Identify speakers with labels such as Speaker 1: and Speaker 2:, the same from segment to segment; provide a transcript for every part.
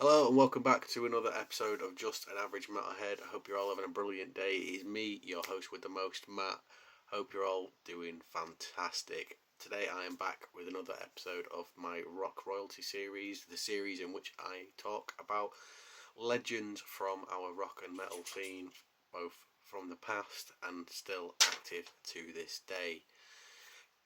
Speaker 1: Hello and welcome back to another episode of Just an Average Metalhead. I hope you're all having a brilliant day. It is me, your host with the most, Matt. Hope you're all doing fantastic. Today I am back with another episode of my Rock Royalty series, the series in which I talk about legends from our rock and metal scene, both from the past and still active to this day.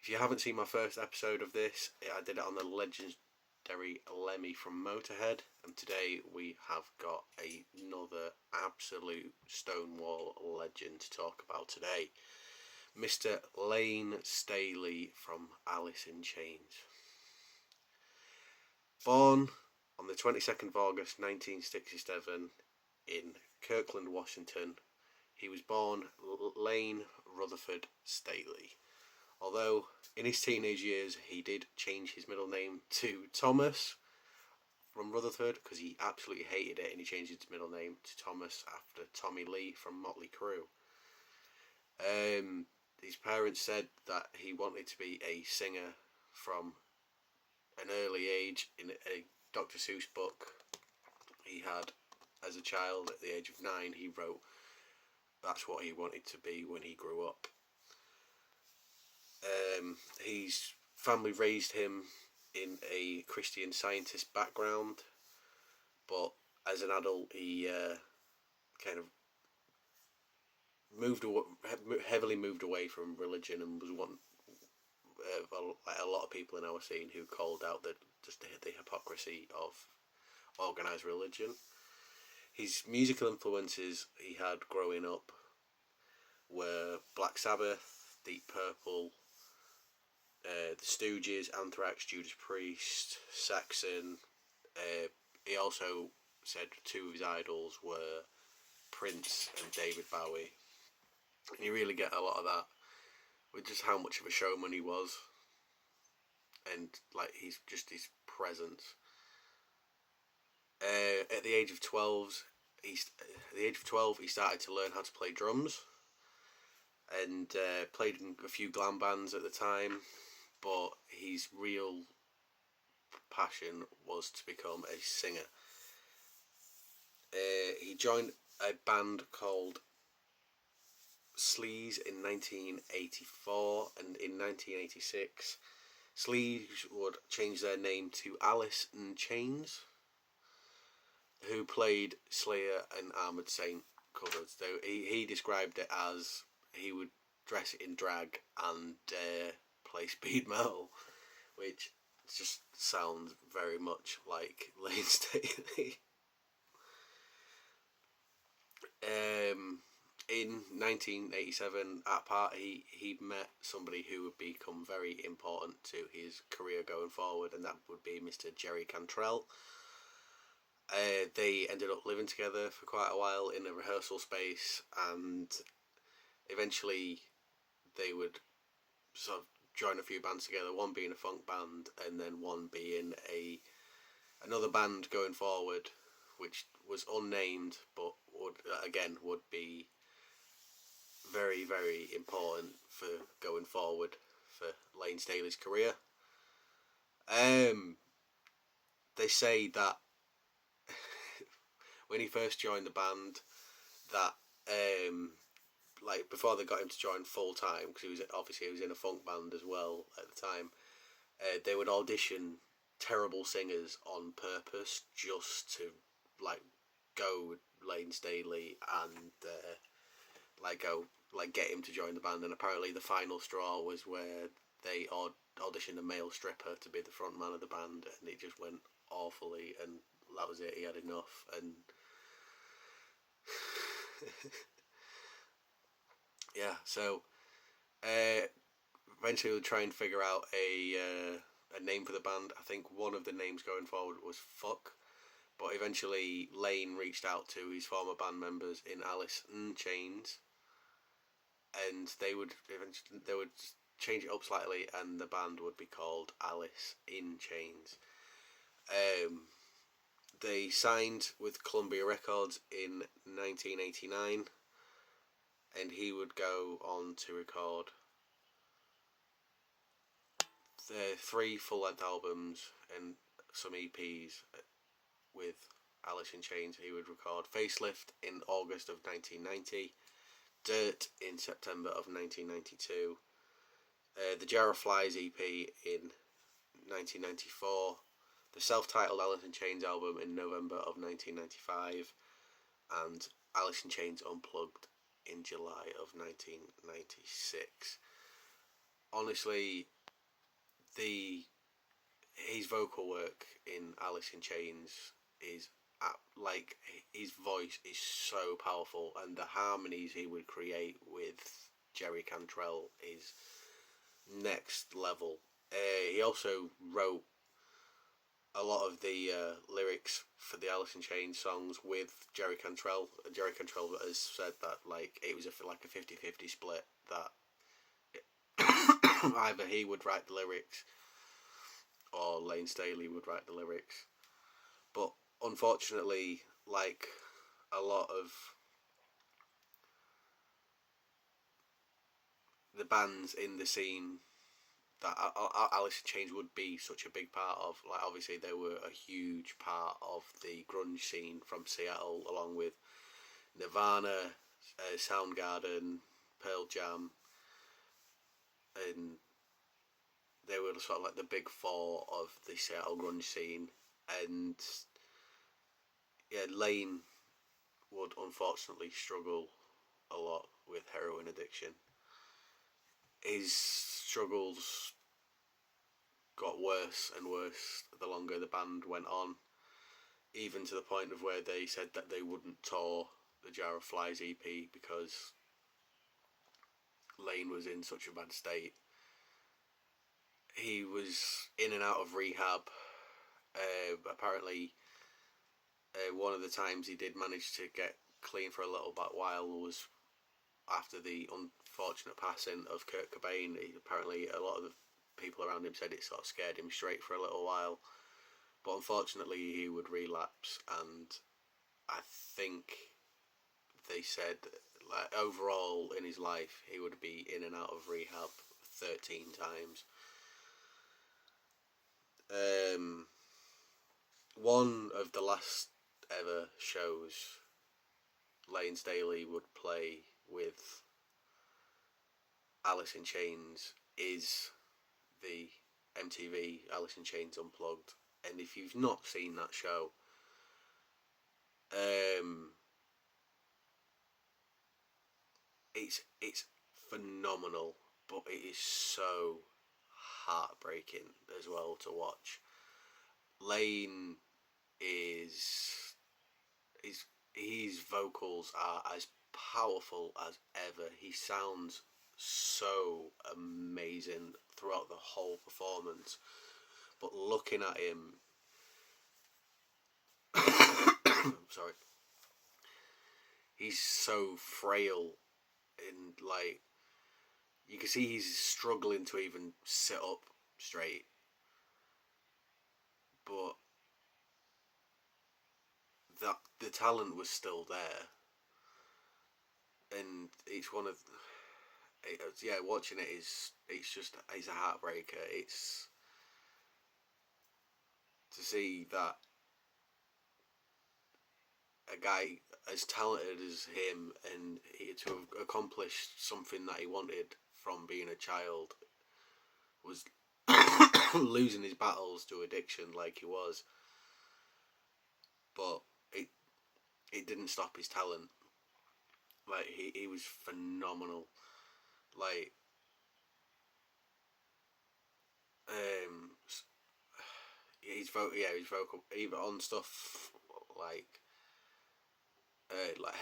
Speaker 1: If you haven't seen my first episode of this, I did it on the legendary Lemmy from Motorhead, and today we have got another absolute Stonewall legend to talk about today, Mr. Layne Staley from Alice in Chains. Born on the 22nd of August 1967 in Kirkland, Washington, he was born Layne Rutherford Staley. Although in his teenage years he did change his middle name to Thomas from Rutherford because he absolutely hated it, and he changed his middle name to Thomas after Tommy Lee from Motley Crue. His parents said that he wanted to be a singer from an early age. In a Dr. Seuss book he had as a child at the age of 9, he wrote that's what he wanted to be when he grew up. His family raised him in a Christian Scientist background, but as an adult he kind of heavily moved away from religion, and was one like a lot of people in our scene who called out the hypocrisy of organised religion. His musical influences he had growing up were Black Sabbath, Deep Purple, the Stooges, Anthrax, Judas Priest, Saxon. He also said two of his idols were Prince and David Bowie. And you really get a lot of that with just how much of a showman he was, and like his presence. At the age of 12, he started to learn how to play drums, and played in a few glam bands at the time. But his real passion was to become a singer. He joined a band called Sleaze in 1984, and in 1986 Sleaze would change their name to Alice in Chains, who played Slayer and Armoured Saint covers. So he described it as he would dress in drag and play speed metal, which just sounds very much like Layne Staley. In 1987, at a party, he met somebody who would become very important to his career going forward, and that would be Mr. Jerry Cantrell. They ended up living together for quite a while in a rehearsal space, and eventually they would sort of join a few bands together, one being a funk band and then one being another band going forward, which was unnamed but would be very, very important for going forward for Layne Staley's career. They say that when he first joined the band, that like before they got him to join full time, because he was in a funk band as well at the time, they would audition terrible singers on purpose just to go with Layne Staley and get him to join the band. And apparently the final straw was where they auditioned a male stripper to be the front man of the band, and it just went awfully, and that was it. He had enough, and yeah, so eventually we'll try and figure out a name for the band. I think one of the names going forward was Fuck, but eventually Layne reached out to his former band members in Alice in Chains, and they would change it up slightly, and the band would be called Alice in Chains. They signed with Columbia Records in 1989, and he would go on to record 3 full-length albums and some EPs with Alice in Chains, he would record Facelift in August of 1990, Dirt in September of 1992, the Jar of Flies EP in 1994, the self-titled Alice in Chains album in November of 1995, and Alice in Chains Unplugged in July of 1996. Honestly, his vocal work in Alice in Chains is like, his voice is so powerful, and the harmonies he would create with Jerry Cantrell is next level. He also wrote a lot of the lyrics for the Alice in Chains songs with Jerry Cantrell. Jerry Cantrell has said that like it was like a 50-50 split, that either he would write the lyrics or Layne Staley would write the lyrics. But unfortunately, like a lot of the bands in the scene that Alice in Chains would be such a big part of, like obviously they were a huge part of the grunge scene from Seattle, along with Nirvana, Soundgarden, Pearl Jam, and they were sort of like the big four of the Seattle grunge scene. And yeah, Layne would unfortunately struggle a lot with heroin addiction. His struggles got worse and worse the longer the band went on, even to the point of where they said that they wouldn't tour the Jar of Flies EP because Layne was in such a bad state. He was in and out of rehab. Apparently, one of the times he did manage to get clean for a little bit while was after the unfortunate passing of Kurt Cobain. Apparently, a lot of the people around him said it sort of scared him straight for a little while. But unfortunately, he would relapse, and I think they said like overall in his life he would be in and out of rehab 13 times. One of the last ever shows Layne Staley would play with Alice in Chains is the MTV Alice in Chains Unplugged, and if you've not seen that show, it's phenomenal, but it is so heartbreaking as well to watch. Layne his vocals are as powerful as ever. He sounds so amazing throughout the whole performance. But looking at him, sorry, he's so frail, and like you can see he's struggling to even sit up straight. But that the talent was still there, and it's one of yeah, watching it it's a heartbreaker. It's to see that a guy as talented as him, and to have accomplished something that he wanted from being a child, was losing his battles to addiction like he was, but it didn't stop his talent. Like he was phenomenal. Like his vocal even on stuff like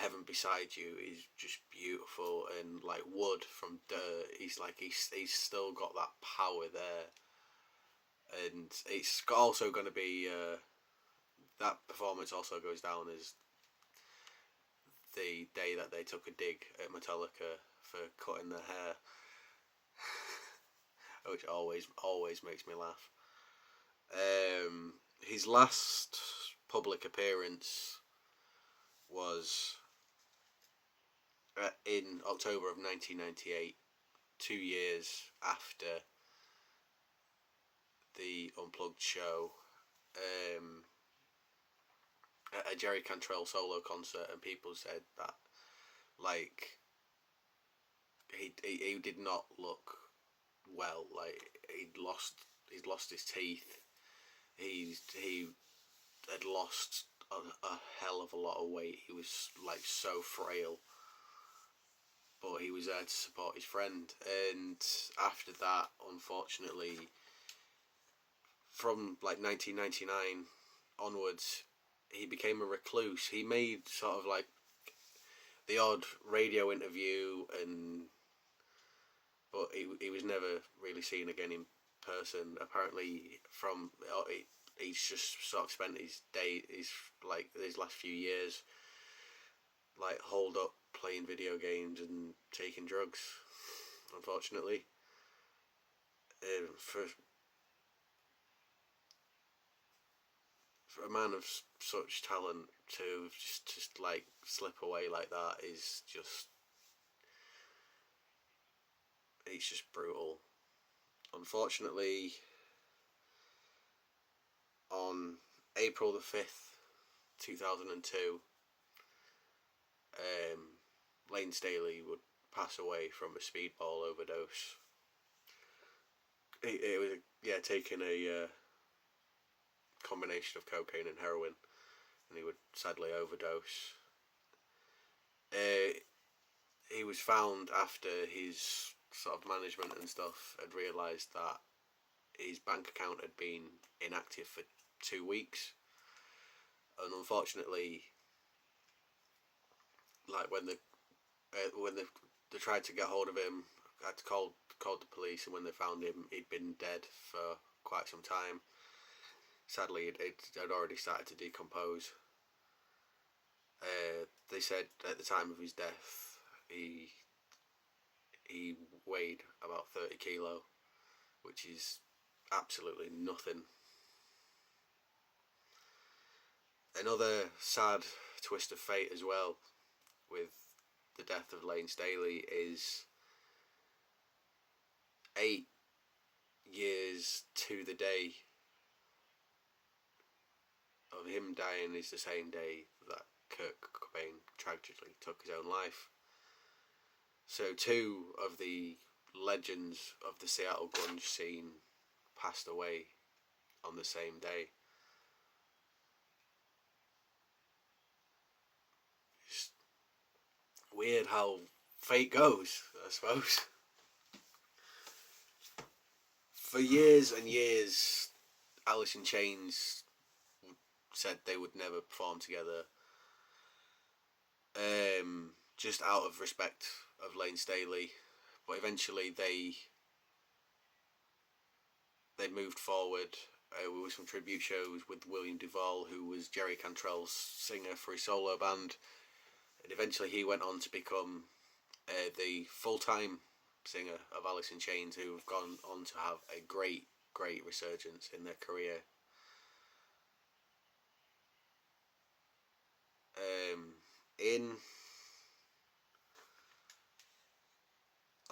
Speaker 1: Heaven Beside You is just beautiful, and like Wood from Dirt, he's still got that power there, and it's also going to be that performance also goes down as the day that they took a dig at Metallica for cutting their hair, which always makes me laugh. His last public appearance was in October of 1998, 2 years after the Unplugged show. at a Jerry Cantrell solo concert, and people said that like he did not look well. Like he'd lost his teeth. He had lost a hell of a lot of weight. He was like so frail, but he was there to support his friend. And after that, unfortunately, from like 1999 onwards, he became a recluse. He made sort of like the odd radio interview, but he was never really seen again in person. Apparently, he's just sort of spent his last few years like holed up playing video games and taking drugs. Unfortunately, for a man of such talent to just like slip away like that is just it's just brutal. Unfortunately, on April the 5th, 2002, Layne Staley would pass away from a speedball overdose. It was taking a combination of cocaine and heroin, and he would sadly overdose. Uh, he was found after his sort of management and stuff had realised that his bank account had been inactive for 2 weeks, and unfortunately, like when they tried to get hold of him, had to called the police, and when they found him, he'd been dead for quite some time. Sadly, it had already started to decompose. They said at the time of his death, he weighed about 30 kilo, which is absolutely nothing. Another sad twist of fate as well with the death of Layne Staley is 8 years to the day of him dying is the same day that Kurt Cobain tragically took his own life. So two of the legends of the Seattle grunge scene passed away on the same day. It's weird how fate goes, I suppose. For years and years, Alice in Chains said they would never perform together, just out of respect of Layne Staley. But eventually they moved forward with some tribute shows with William Duvall, who was Jerry Cantrell's singer for his solo band, and eventually he went on to become the full-time singer of Alice in Chains, who have gone on to have a great resurgence in their career.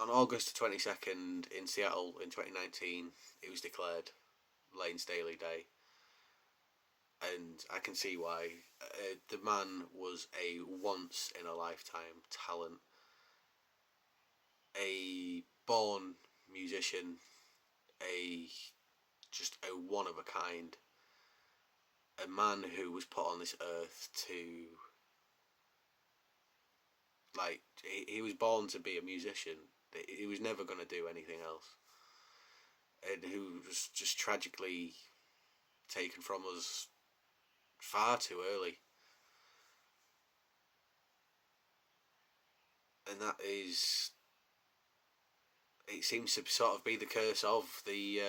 Speaker 1: On August 22nd in Seattle in 2019, it was declared Layne Staley Day, and I can see why. The man was a once in a lifetime talent, a born musician, just a one of a kind, a man who was put on this earth to, like, he was born to be a musician. He was never going to do anything else, and who was just tragically taken from us far too early. And that is, it seems to sort of be the curse of the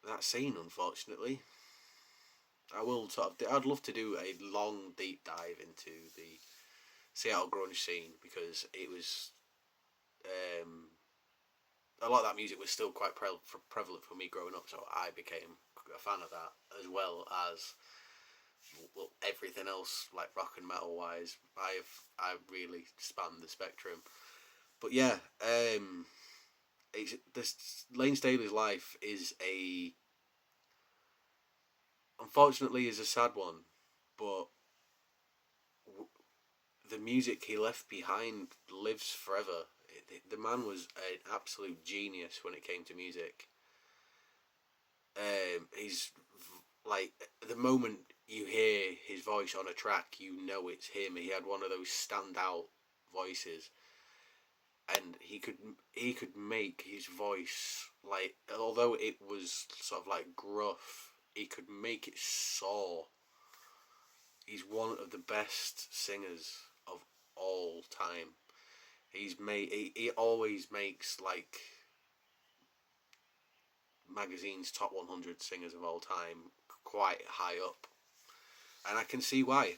Speaker 1: that scene, unfortunately. I'd love to do a long deep dive into the Seattle grunge scene, because it was a lot of that music was still quite prevalent for me growing up, so I became a fan of that, as well as everything else, like rock and metal wise. I've really spanned the spectrum. But yeah, Layne Staley's life is unfortunately is a sad one, but the music he left behind lives forever. The man was an absolute genius when it came to music. He's like, the moment you hear his voice on a track, you know it's him. He had one of those standout voices, and he could make his voice, like, although it was sort of like gruff, he could make it soar. He's one of the best singers of all time. He always makes like magazine's top 100 singers of all time quite high up, and I can see why.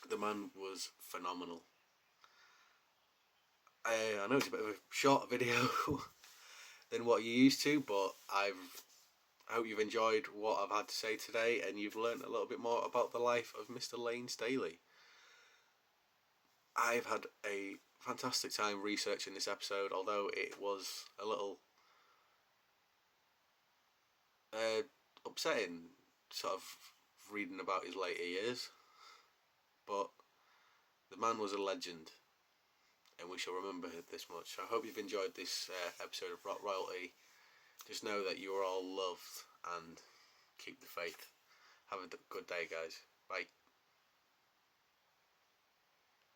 Speaker 1: The man was phenomenal. I know it's a bit of a short video than what you're used to, but I hope you've enjoyed what I've had to say today, and you've learned a little bit more about the life of Mr. Layne Staley. I've had a fantastic time researching this episode, although it was a little upsetting, sort of reading about his later years. But the man was a legend, and we shall remember this much. I hope you've enjoyed this episode of Rock Royalty. Just know that you are all loved, and keep the faith. Have a good day, guys. Bye.